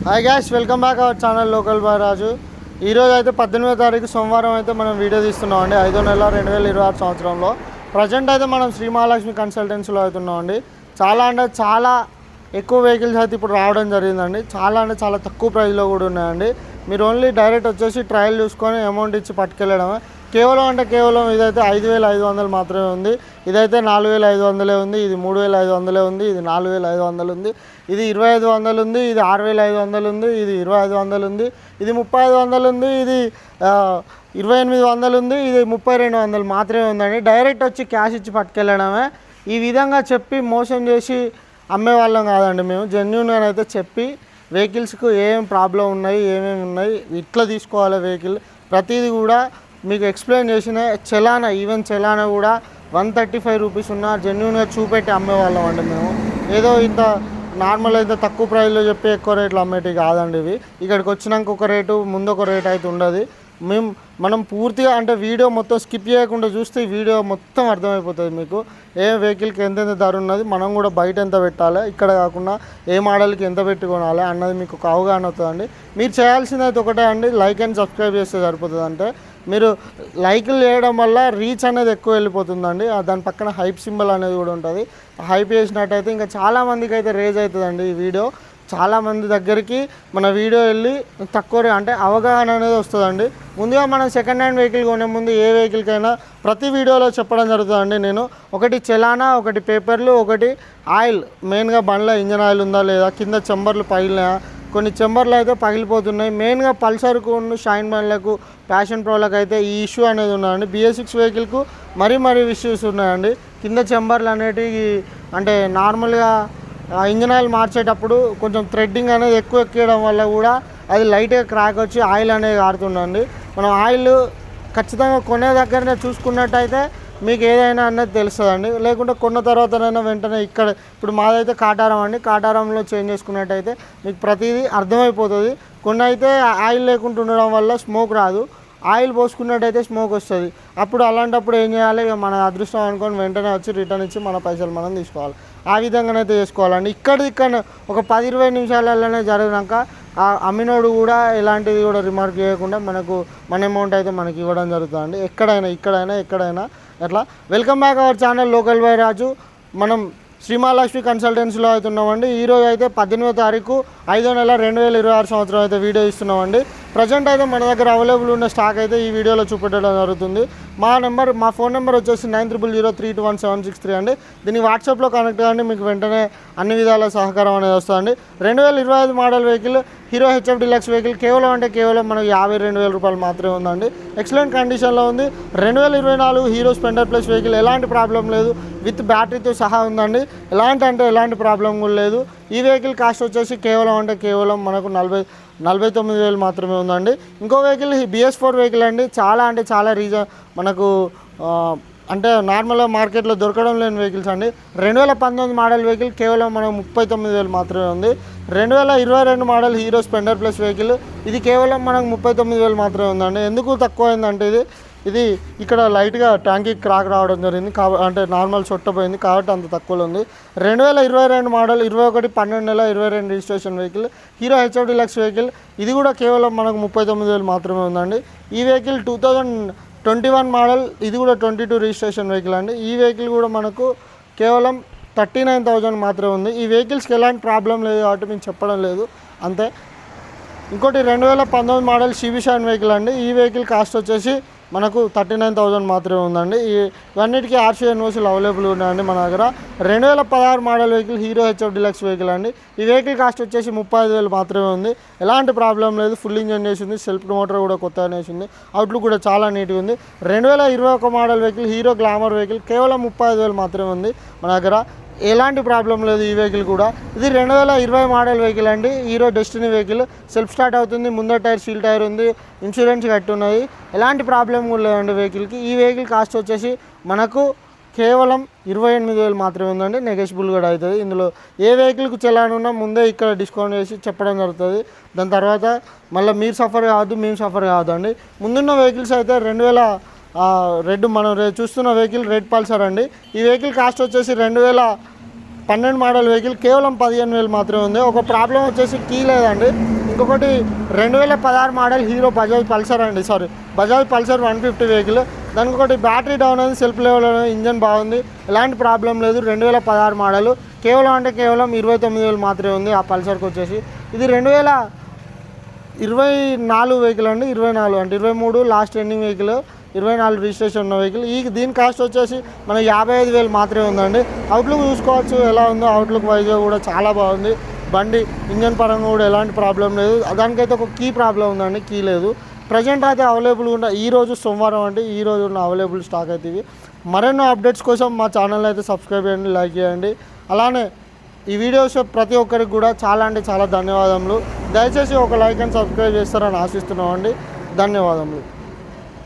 Hi guys, welcome back our channel local boy Raju. ఈరోజు అయితే 18వ తారీఖు సోమవారం అయితే మనం వీడియో తీస్తున్నామండి. 5వ నెల 2026 సంవత్సరంలో ప్రజెంట్ అయితే మనం శ్రీ మహాలక్ష్మి కన్సల్టెన్సీలో అవుతున్నామండి. చాలా అంటే చాలా ఎక్కువ వెహికల్స్ అయితే ఇప్పుడు రావడం జరిగిందండి. చాలా అంటే చాలా తక్కువ ప్రైస్లో కూడా ఉన్నాయండి. మీరు ఓన్లీ డైరెక్ట్ వచ్చేసి ట్రయల్ చూసుకొని అమౌంట్ ఇచ్చి పట్టుకెళ్ళడమే. కేవలం ఇదైతే 5,500 మాత్రమే ఉంది. ఇదైతే 4,500 ఉంది. ఇది 3,500 ఉంది. ఇది 4,500 ఉంది. ఇది 2,500 ఉంది. ఇది 6,500 ఉంది. ఇది 2,500 ఉంది. ఇది 3,500 ఉంది. ఇది 2,800 ఉంది. ఇది 3,200 మాత్రమే ఉందండి. డైరెక్ట్ వచ్చి క్యాష్ ఇచ్చి పట్టుకెళ్ళడమే. ఈ విధంగా చెప్పి మోసం చేసి అమ్మే వాళ్ళం కాదండి. మేము జెన్యూన్గా అయితే చెప్పి వెహికల్స్కు ఏమేమి ప్రాబ్లం ఉన్నాయి, ఏమేమి ఉన్నాయి, ఇట్లా తీసుకోవాలి వెహికల్ ప్రతిదీ కూడా మీకు ఎక్స్ప్లెయిన్ చేసిన ఈవెన్ చలానా కూడా 135 రూపీస్ ఉన్న జెన్యూన్గా చూపెట్టి అమ్మేవాళ్ళం అండి. మేము ఏదో ఇంత నార్మల్ అయితే తక్కువ ప్రైస్లో చెప్పి ఎక్కువ రేట్లు అమ్మేటివి కాదండి. ఇవి ఇక్కడికి వచ్చినాక ఒక రేటు, ముందు ఒక రేటు అయితే ఉండదు. మనం పూర్తిగా అంటే వీడియో మొత్తం స్కిప్ చేయకుండా చూస్తే ఈ వీడియో మొత్తం అర్థమైపోతుంది మీకు. ఏ వెహికల్కి ఎంతెంత ధర ఉన్నది, మనం కూడా బయట ఎంత పెట్టాలి, ఇక్కడ కాకుండా ఏ మోడల్కి ఎంత పెట్టి కొనాలి అన్నది మీకు ఒక అవగాహన అవుతుందండి. మీరు చేయాల్సింది అయితే ఒకటే అండి, లైక్ అండ్ సబ్స్క్రైబ్ చేస్తే సరిపోతుంది. అంటే మీరు లైక్లు చేయడం వల్ల రీచ్ అనేది ఎక్కువ వెళ్ళిపోతుందండి. దాని పక్కన హైప్ సింబల్ అనేది కూడా ఉంటుంది. హైప్ చేసినట్టయితే ఇంకా చాలామందికి అయితే రేజ్ అవుతుందండి ఈ వీడియో. చాలామంది దగ్గరికి మన వీడియో వెళ్ళి తక్కువ అంటే అవగాహన అనేది వస్తుందండి. ముందుగా మనం సెకండ్ హ్యాండ్ వెహికల్ కొనే ముందు ఏ వెహికల్కైనా ప్రతి వీడియోలో చెప్పడం జరుగుతుందండి. నేను ఒకటి చలానా, ఒకటి పేపర్లు, ఒకటి ఆయిల్, మెయిన్గా బండ్ల ఇంజన్ ఆయిల్ ఉందా లేదా, కింద చెంబర్లు పగిలినాయా, కొన్ని చెంబర్లు అయితే పగిలిపోతున్నాయి. మెయిన్గా పల్సర్కు, షైన్ బండ్లకు, ప్యాషన్ ప్రోలకు అయితే ఈ ఇష్యూ అనేది ఉన్నదండి. BS6 వెహికల్కు మరీ ఇష్యూస్ ఉన్నాయండి. కింద చెంబర్లు అనేటివి అంటే నార్మల్గా ఇంజన్ ఆయిల్ మార్చేటప్పుడు కొంచెం థ్రెడ్డింగ్ అనేది ఎక్కువ ఎక్కేయడం వల్ల కూడా అది లైట్గా క్రాక్ వచ్చి ఆయిల్ అనేది కారుతుందండి. మనం ఆయిల్ ఖచ్చితంగా కొనే దగ్గరనే చూసుకున్నట్టయితే మీకు ఏదైనా అనేది తెలుస్తుందండి. లేకుంటే కొన్న తర్వాతనైనా వెంటనే ఇప్పుడు మాదైతే కాటారం అండి, కాటారంలో చేంజ్ చేసుకున్నట్టయితే మీకు ప్రతిదీ అర్థమైపోతుంది. కొన్ని అయితే ఆయిల్ లేకుండా ఉండడం వల్ల స్మోక్ రాదు, ఆయిల్ పోసుకున్నట్టయితే స్మోక్ వస్తుంది. అప్పుడు అలాంటప్పుడు ఏం చేయాలి, మన అదృష్టం అనుకొని వెంటనే వచ్చి రిటర్న్ ఇచ్చి మన పైసలు మనం తీసుకోవాలి. ఆ విధంగానైతే చేసుకోవాలండి. ఇక్కడ ఒక 10-20 నిమిషాలలోనే జరిగినాక ఆ అమ్మినోడు కూడా ఎలాంటిది కూడా రిమార్క్ చేయకుండా మన అమౌంట్ అయితే మనకి ఇవ్వడం జరుగుతుందండి. ఎక్కడైనా అట్లా. Welcome back our channel local boy Raju. మనం శ్రీ మహాలక్ష్మి కన్సల్టెన్సీలో అవుతున్నామండి. ఈరోజు అయితే 18వ తారీఖు 5వ నెల 2026 సంవత్సరం అయితే వీడియో ఇస్తున్నామండి. ప్రజెంట్ అయితే మన దగ్గర అవైలబుల్ ఉన్న స్టాక్ అయితే ఈ వీడియోలో చూపెట్టడం జరుగుతుంది. మా ఫోన్ నెంబర్ వచ్చేసి 9003211763 అండి. దీన్ని వాట్సాప్లో కనెక్ట్ అవ్వండి, మీకు వెంటనే అన్ని విధాల సహకారం అనేది వస్తుందండి. 2025 model vehicle hero HF deluxe vehicle కేవలం మనకు 52,000 రూపాయలు మాత్రమే ఉందండి. ఎక్సలెంట్ కండిషన్లో ఉంది. 2024 హీరో స్ప్లెండర్ ప్లస్ వెహికల్, ఎలాంటి ప్రాబ్లం లేదు, విత్ బ్యాటరీతో సహా ఉందండి. ఎలాంటి ప్రాబ్లం కూడా లేదు. ఈ వెహికల్ కాస్ట్ వచ్చేసి కేవలం మనకు 49,000 మాత్రమే ఉందండి. ఇంకో వెహికల్ BS4 వెహికల్ అండి. చాలా మనకు అంటే నార్మల్గా మార్కెట్లో దొరకడం లేని వెహికల్స్ అండి. 2019 మోడల్ వెహికల్ కేవలం మనకు 39,000 మాత్రమే ఉంది. 2022 model hero Splendor plus vehicle ఇది కేవలం మనకు 39,000 మాత్రమే ఉందండి. ఎందుకు తక్కువ అయిందంటే ఇది ఇక్కడ లైట్గా ట్యాంకీ క్రాక్ రావడం జరిగింది, అంటే నార్మల్ చుట్టపోయింది కాబట్టి అంత తక్కువలో ఉంది. 2022 model 21/12/22 registration vehicle hero HF deluxe vehicle ఇది కూడా కేవలం మనకు 39,000 మాత్రమే ఉందండి. ఈ వెహికల్ 2021 మోడల్, ఇది కూడా 22 రిజిస్ట్రేషన్ వెహికల్ అండి. ఈ వెహికల్ కూడా మనకు కేవలం 39,000 మాత్రమే ఉంది. ఈ వెహికల్స్కి ఎలాంటి ప్రాబ్లం లేదు కాబట్టి మేము చెప్పడం లేదు అంతే. ఇంకోటి 2019 మోడల్ CV షైన్ వెహికల్ అండి. ఈ వెహికల్ కాస్ట్ వచ్చేసి మనకు 39,000 మాత్రమే ఉందండి. ఇవన్నిటికీ RC NOCలు అవైలబుల్ ఉన్నాయండి మన దగ్గర. 2016 model vehicle hero HF deluxe vehicle అండి. ఈ వెహికల్ కాస్ట్ వచ్చేసి 35,000 మాత్రమే ఉంది. ఎలాంటి ప్రాబ్లం లేదు, ఫుల్ ఇంజన్ చేసింది, సెల్ఫ్ మోటార్ కూడా కొత్తగా వేసింది, అవుట్లుక్ కూడా చాలా నీట్గా ఉంది. 2021 model vehicle hero glamour vehicle కేవలం 35,000 మాత్రమే ఉంది మన దగ్గర. ఎలాంటి ప్రాబ్లం లేదు ఈ వెహికల్ కూడా. ఇది 2020 మోడల్ వెహికల్ అండి. Hero destiny vehicle, self start అవుతుంది, ముందర టైర్ సీల్ టైర్ ఉంది, ఇన్సూరెన్స్ కట్టి ఉన్నది, ఎలాంటి ప్రాబ్లం కూడా లేదండి వెహికల్కి. ఈ వెహికల్ కాస్ట్ వచ్చేసి మనకు కేవలం 28,000 మాత్రమే ఉందండి. నెగోషియబుల్ కూడా అవుతుంది. ఇందులో ఏ వెహికల్కి చలానున్నా ముందే ఇక్కడ డిస్కౌంట్ చేసి చెప్పడం జరుగుతుంది. దాని తర్వాత మళ్ళీ మీరు సఫర్ కావద్దు, మేము సఫర్ కావద్దండి. ముందున్న వెహికల్స్ అయితే 2000 రెడ్ మనం చూస్తున్న వెహికల్ రెడ్ పల్సర్ అండి. ఈ వెహికల్ కాస్ట్ వచ్చేసి 12 మోడల్ వెహికల్ కేవలం 15,000 మాత్రమే ఉంది. ఒక ప్రాబ్లం వచ్చేసి కీ లేదండి. ఇంకొకటి 2016 మోడల్ హీరో బజాజ్ పల్సర్ అండి, బజాజ్ పల్సర్ 150 వెహికల్. దానికి ఒకటి బ్యాటరీ డౌన్ అయింది, సెల్ఫ్ లెవెల్ ఇంజన్ బాగుంది, ఎలాంటి ప్రాబ్లం లేదు. 2016 మోడల్ కేవలం 29,000 మాత్రమే ఉంది ఆ పల్సర్కి వచ్చేసి. ఇది 2024 వెహికల్ అండి, 24 అంటే 23 లాస్ట్ రన్నింగ్ వెహికల్, 24 రిజిస్ట్రేషన్ ఉన్న వెహికల్. దీని కాస్ట్ వచ్చేసి మనకి 55,000 మాత్రమే ఉందండి. అవుట్లుక్ చూసుకోవచ్చు ఎలా ఉందో, అవుట్లుక్ వైజ్గా కూడా చాలా బాగుంది. బండి ఇంజన్ పరంగా కూడా ఎలాంటి ప్రాబ్లం లేదు. దానికైతే ఒక కీ ప్రాబ్లం ఉందండి, కీ లేదు. ప్రజెంట్ అయితే అవైలబుల్గా ఉన్న ఈరోజు సోమవారం అంటే ఈరోజు ఉన్న అవైలబుల్ స్టాక్ అయితే ఇవి. మరెన్నో అప్డేట్స్ కోసం మా ఛానల్ అయితే సబ్స్క్రైబ్ చేయండి, లైక్ చేయండి. అలానే ఈ వీడియోస్ ప్రతి ఒక్కరికి కూడా చాలా అంటే చాలా ధన్యవాదములు. దయచేసి ఒక లైక్ అండ్ సబ్స్క్రైబ్ చేస్తారని ఆశిస్తున్నామండి. ధన్యవాదములు.